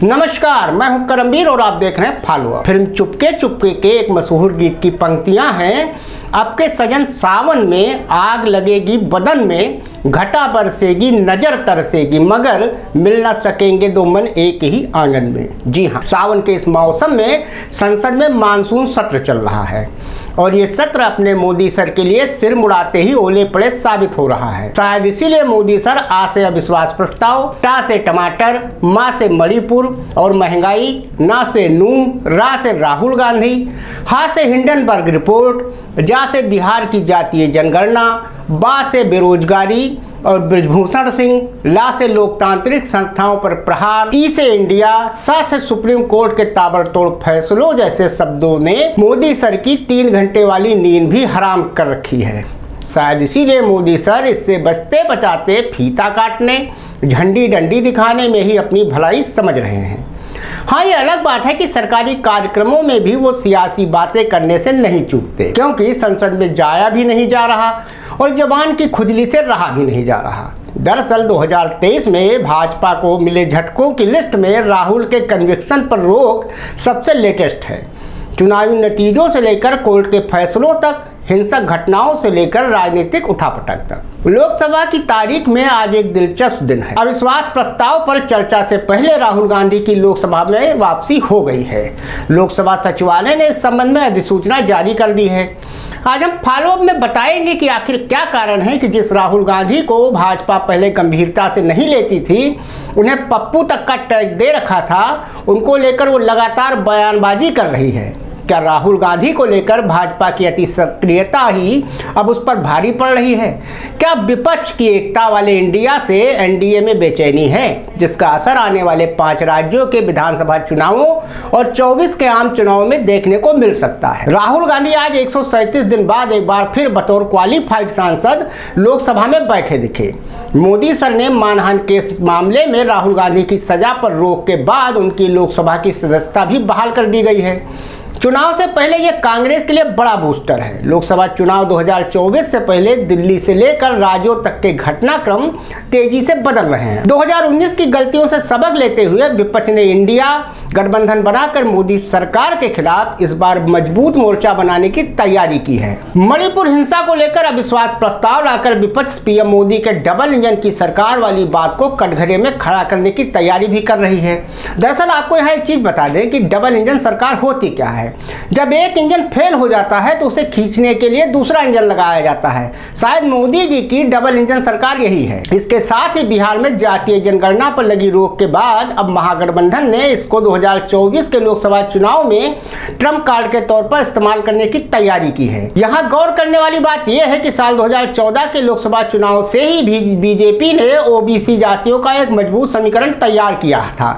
नमस्कार, मैं हूं करमवीर और आप देख रहे हैं फॉलोअप। फिल्म चुपके चुपके के एक मशहूर गीत की पंक्तियां हैं, आपके सजन सावन में आग लगेगी बदन में, घटा बरसेगी नजर तरसेगी, मगर मिल न सकेंगे दो मन एक ही आंगन में। जी हाँ, सावन के इस मौसम में संसद में मानसून सत्र चल रहा है और ये सत्र अपने मोदी सर के लिए सिर मुड़ाते ही ओले पड़े साबित हो रहा है। शायद इसीलिए मोदी सर आ से अविश्वास प्रस्ताव, टा से टमाटर, माँ से मणिपुर और महंगाई, ना से नूह, रा से राहुल गांधी, हा से हिंडनबर्ग रिपोर्ट, जा से बिहार की जातीय जनगणना, बा से बेरोजगारी और ब्रजभूषण सिंह, ला से लोकतांत्रिक संस्थाओं पर प्रहार, ई से इंडिया, सा से सुप्रीम कोर्ट के ताबड़तोड़ फैसलों जैसे शब्दों ने मोदी सर की 3 घंटे वाली नींद भी हराम कर रखी है। शायद इसीलिए मोदी सर इससे बचते बचाते फीता काटने, झंडी डंडी दिखाने में ही अपनी भलाई समझ रहे हैं। हाँ, ये अलग बात है कि सरकारी कार्यक्रमों में भी वो सियासी बातें करने से नहीं चूकते, क्योंकि संसद में जाया भी नहीं जा रहा और जबान की खुजली से रहा भी नहीं जा रहा। दरअसल 2023 में भाजपा को मिले झटकों की लिस्ट में राहुल के कन्विक्शन पर रोक सबसे लेटेस्ट है। चुनावी नतीजों से लेकर कोर्ट के फैसलों तक, हिंसक घटनाओं से लेकर राजनीतिक उठापटक तक। लोकसभा की तारीख में आज एक दिलचस्प दिन है। अविश्वास प्रस्ताव पर चर्चा से पहले राहुल गांधी की लोकसभा में वापसी हो गई है। लोकसभा सचिवालय ने इस संबंध में अधिसूचना जारी कर दी है। आज हम फॉलोअप में बताएंगे कि आखिर क्या कारण है कि जिस राहुल गांधी को भाजपा पहले गंभीरता से नहीं लेती थी, उन्हें पप्पू तक का टैग दे रखा था, उनको लेकर वो लगातार बयानबाजी कर रही है। क्या राहुल गांधी को लेकर भाजपा की अति सक्रियता ही अब उस पर भारी पड़ रही है? क्या विपक्ष की एकता वाले इंडिया से एनडीए में बेचैनी है, जिसका असर आने वाले 5 राज्यों के विधानसभा चुनावों और 24 के आम चुनावों में देखने को मिल सकता है? राहुल गांधी आज 137 दिन बाद एक बार फिर बतौर क्वालिफाइड सांसद लोकसभा में बैठे दिखे। मोदी सर ने मानहानि केस मामले में राहुल गांधी की सजा पर रोक के बाद उनकी लोकसभा की सदस्यता भी बहाल कर दी गई है। चुनाव से पहले यह कांग्रेस के लिए बड़ा बूस्टर है। लोकसभा चुनाव 2024 से पहले दिल्ली से लेकर राज्यों तक के घटनाक्रम तेजी से बदल रहे हैं। 2019 की गलतियों से सबक लेते हुए विपक्ष ने इंडिया गठबंधन बनाकर मोदी सरकार के खिलाफ इस बार मजबूत मोर्चा बनाने की तैयारी की है। मणिपुर हिंसा को लेकर अविश्वास प्रस्ताव लाकर विपक्ष पीएम मोदी के डबल इंजन की सरकार वाली बात को कटघरे में खड़ा करने की तैयारी भी कर रही है। दरअसल आपको यहाँ एक चीज बता दें कि डबल इंजन सरकार होती क्या है। जब एक इंजन फेल हो जाता है तो उसे खींचने के लिए दूसरा इंजन लगाया जाता है। शायद मोदी जी की डबल इंजन सरकार यही है। इसके साथ ही बिहार में जातीय जनगणना पर लगी रोक के बाद अब महागठबंधन ने इसको 2024 के लोकसभा चुनाव में ट्रम्प कार्ड के तौर पर इस्तेमाल करने की तैयारी की है। यहाँ गौर करने वाली बात यह है कि साल 2014 के लोकसभा चुनाव से ही बीजेपी ने ओबीसी जातियों का एक मजबूत समीकरण तैयार किया था,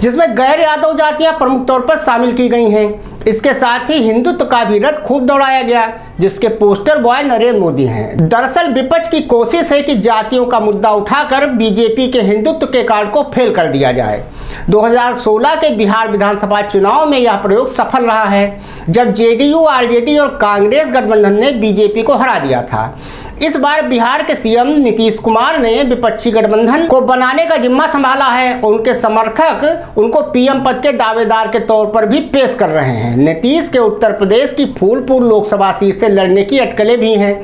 जिसमें गैर यादव जातियां प्रमुख तौर पर शामिल की गई हैं। इसके साथ ही हिंदुत्व का भी रथ खूब दौड़ाया गया, जिसके पोस्टर बॉय नरेंद्र मोदी हैं। दरअसल विपक्ष की कोशिश है कि जातियों का मुद्दा उठाकर बीजेपी के हिंदुत्व के कार्ड को फेल कर दिया जाए। 2016 के बिहार विधानसभा चुनाव में यह प्रयोग सफल रहा है, जब जेडीयू, आरजेडी और कांग्रेस गठबंधन ने बीजेपी को हरा दिया था। इस बार बिहार के सीएम नीतीश कुमार ने विपक्षी गठबंधन को बनाने का जिम्मा संभाला है और उनके समर्थक उनको पीएम पद के दावेदार के तौर पर भी पेश कर रहे हैं। नीतीश के उत्तर प्रदेश की फूलपुर लोकसभा सीट से लड़ने की अटकलें भी हैं।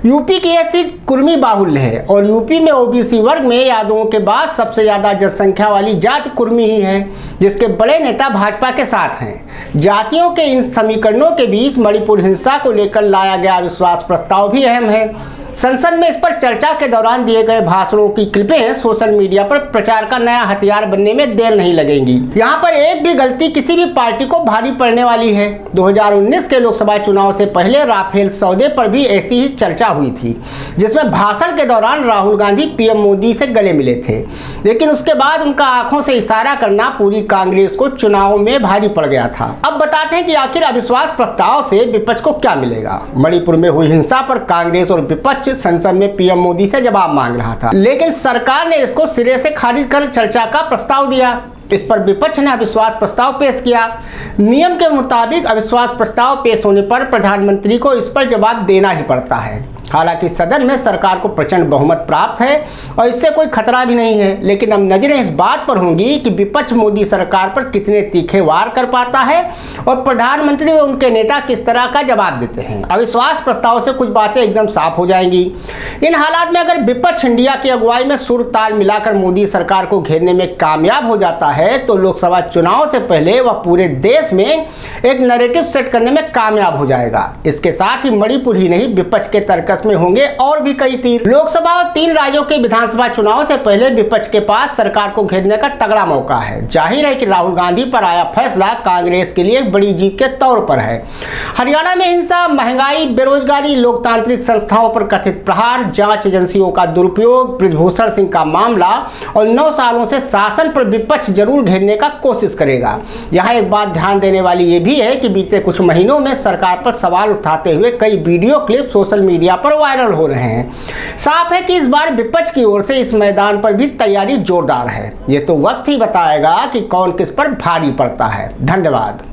यूपी की यह सीट कुर्मी बाहुल्य है और यूपी में ओबीसी वर्ग में यादवों के बाद सबसे ज्यादा जनसंख्या वाली जाति कुर्मी ही है, जिसके बड़े नेता भाजपा के साथ हैं। जातियों के इन समीकरणों के बीच मणिपुर हिंसा को लेकर लाया गया अविश्वास प्रस्ताव भी अहम है। संसद में इस पर चर्चा के दौरान दिए गए भाषणों की क्लिपें सोशल मीडिया पर प्रचार का नया हथियार बनने में देर नहीं लगेंगी। यहाँ पर एक भी गलती किसी भी पार्टी को भारी पड़ने वाली है। 2019 के लोकसभा चुनाव से पहले राफेल सौदे पर भी ऐसी ही चर्चा हुई थी, जिसमें भाषण के दौरान राहुल गांधी पीएम मोदी से गले मिले थे, लेकिन उसके बाद उनका आंखों से इशारा करना पूरी कांग्रेस को चुनाव में भारी पड़ गया था। अब बताते हैं कि आखिर अविश्वास प्रस्ताव से विपक्ष को क्या मिलेगा। मणिपुर में हुई हिंसा पर कांग्रेस और विपक्ष संसद में पीएम मोदी से जवाब मांग रहा था, लेकिन सरकार ने इसको सिरे से खारिज कर चर्चा का प्रस्ताव दिया। इस पर विपक्ष ने अविश्वास प्रस्ताव पेश किया। नियम के मुताबिक अविश्वास प्रस्ताव पेश होने पर प्रधानमंत्री को इस पर जवाब देना ही पड़ता है। हालांकि सदन में सरकार को प्रचंड बहुमत प्राप्त है और इससे कोई खतरा भी नहीं है, लेकिन अब नजरें इस बात पर होंगी कि विपक्ष मोदी सरकार पर कितने तीखे वार कर पाता है और प्रधानमंत्री और उनके नेता किस तरह का जवाब देते हैं। अविश्वास प्रस्ताव से कुछ बातें एकदम साफ हो जाएंगी। इन हालात में अगर विपक्ष इंडिया की अगुवाई में सुर ताल मिलाकर मोदी सरकार को घेरने में कामयाब हो जाता है तो लोकसभा चुनाव से पहले वह पूरे देश में एक नैरेटिव सेट करने में कामयाब हो जाएगा। इसके साथ ही मणिपुर ही नहीं, विपक्ष के तर्कस में होंगे और भी कई तीर। लोकसभा और 3 राज्यों के विधानसभा चुनाव से पहले विपक्ष के पास सरकार को घेरने का तगड़ा मौका है। जाहिर है कि राहुल गांधी पर आया फैसला कांग्रेस के लिए एक बड़ी जीत के तौर पर है। हरियाणा में हिंसा, महंगाई, बेरोजगारी, लोकतांत्रिक संस्थाओं पर कथित प्रहार, जांच एजेंसियों का दुरुपयोग, बृजभूषण सिंह का मामला और 9 सालों से शासन पर विपक्ष जरूर घेरने का कोशिश करेगा। यहाँ एक बात ध्यान देने वाली ये भी है कि बीते कुछ महीनों में सरकार पर सवाल उठाते हुए कई वीडियो क्लिप सोशल मीडिया पर वायरल हो रहे हैं। साफ है कि इस बार विपक्ष की ओर से इस मैदान पर भी तैयारी जोरदार है। ये तो वक्त ही बताएगा कि कौन किस पर भारी पड़ता है। धन्यवाद।